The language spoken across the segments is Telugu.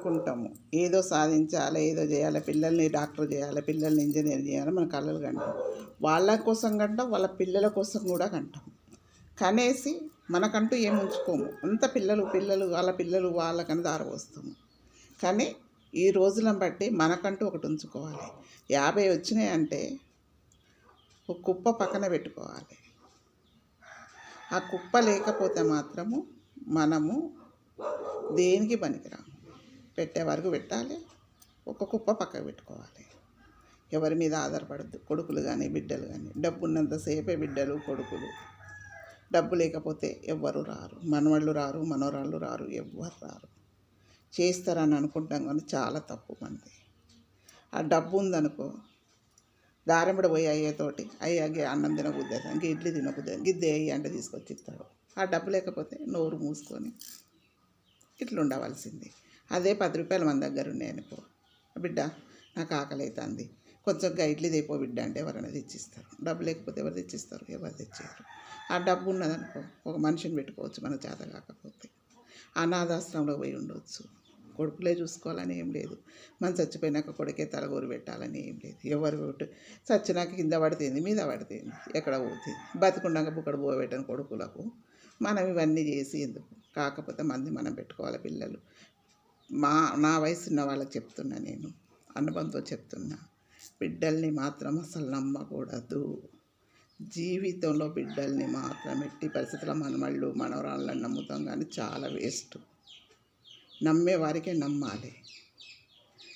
అనుకుంటాము, ఏదో సాధించాలి, ఏదో చేయాలి, పిల్లల్ని డాక్టర్ చేయాలి, పిల్లల్ని ఇంజనీర్ చేయాలి, మన కలలు కంటాం. వాళ్ళ కోసం కంటాం, వాళ్ళ పిల్లల కోసం కూడా కంటాం. కనేసి మనకంటూ ఏం ఉంచుకోము. అంత పిల్లలు వాళ్ళకని దారపోస్తాము. కానీ ఈ రోజులను బట్టి మనకంటూ ఒకటి ఉంచుకోవాలి. 50 వచ్చినాయంటే ఒక కుప్ప పక్కన పెట్టుకోవాలి. ఆ కుప్ప లేకపోతే మాత్రము మనము దేనికి పనికిరాము. పెట్టే వరకు పెట్టాలి, ఒక కుప్ప పక్కకు పెట్టుకోవాలి. ఎవరి మీద ఆధారపడద్దు. కొడుకులు కానీ బిడ్డలు కానీ. డబ్బు ఉన్నంతసేపే బిడ్డలు కొడుకులు. డబ్బు లేకపోతే ఎవ్వరు రారు. మనవాళ్ళు రారు, మనవరాళ్ళు రారు, ఎవ్వరు రారు. చేస్తారని అనుకుంటాం కానీ చాలా తప్పు మంది. ఆ డబ్బు ఉందనుకో, దారెంబడి పోయి అయ్యేతోటి అయ్యాగే అన్నం తినబుద్దేది, ఇంక ఇడ్లీ తినబుద్దేది, గిద్దే అయ్యి అంటే తీసుకొచ్చి ఇస్తాడు. ఆ డబ్బు లేకపోతే నోరు మూసుకొని ఇట్లా ఉండవలసింది. అదే 10 రూపాయలు మన దగ్గర ఉన్నాయనుకో, బిడ్డ నాకు ఆకలి అవుతుంది, కొంచెం ఇడ్లీ తెపో బిడ్డ అంటే ఎవరైనా తెచ్చిస్తారు. డబ్బు లేకపోతే ఎవరు తెచ్చిస్తారు? ఎవరు తెచ్చారు? ఆ డబ్బు ఉన్నదనుకో, ఒక మనిషిని పెట్టుకోవచ్చు మన చేత కాకపోతే. అనాథాశ్రమంలో పోయి ఉండవచ్చు. కొడుకులే చూసుకోవాలని ఏం లేదు. మనం చచ్చిపోయినాక కొడుకే తలగోరు పెట్టాలని ఏం లేదు. ఎవరు చచ్చినాక కింద పడితేంది, మీద పడితేంది, ఎక్కడ పోతుంది. బతుకున్నాక బుక్కడు పోబెట్టని కొడుకులకు మనం ఇవన్నీ చేసి ఎందుకు? కాకపోతే మంది మనం పెట్టుకోవాలి. పిల్లలు నా వయసు ఉన్న వాళ్ళకి చెప్తున్నా, నేను అనుభవంతో చెప్తున్నా, బిడ్డల్ని మాత్రం అసలు నమ్మకూడదు. జీవితంలో బిడ్డల్ని మాత్రం ఎట్టి పరిస్థితుల్లో మనమళ్ళు మనవరాళ్ళని నమ్ముతాం కానీ చాలా వేస్ట్. నమ్మే వారికే నమ్మాలి,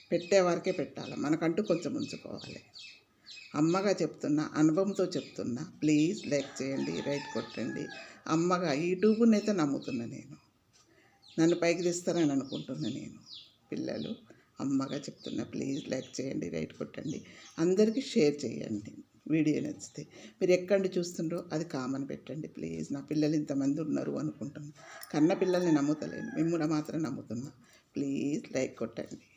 పెట్టేవారికే పెట్టాలి. మనకంటూ కొంచెం ఉంచుకోవాలి. అమ్మగా చెప్తున్నా, అనుభవంతో చెప్తున్నా. ప్లీజ్ లైక్ చేయండి, రైట్ కొట్టండి. అమ్మగా యూట్యూబ్ని అయితే నమ్ముతున్నా, నేను నన్ను పైకి తీస్తారని అనుకుంటున్నా. నేను పిల్లలు అమ్మగా చెప్తున్నా. ప్లీజ్ లైక్ చేయండి, రైట్ కొట్టండి, అందరికీ షేర్ చేయండి. వీడియో నచ్చితే మీరు ఎక్కడి చూస్తుండ్రో అది కామన్ పెట్టండి ప్లీజ్. నా పిల్లలు ఇంతమంది ఉన్నారు అనుకుంటున్నాను. కన్న పిల్లల్ని నమ్ముతలేను, మిమ్మల్ని మాత్రం నమ్ముతున్నా. ప్లీజ్ లైక్ కొట్టండి.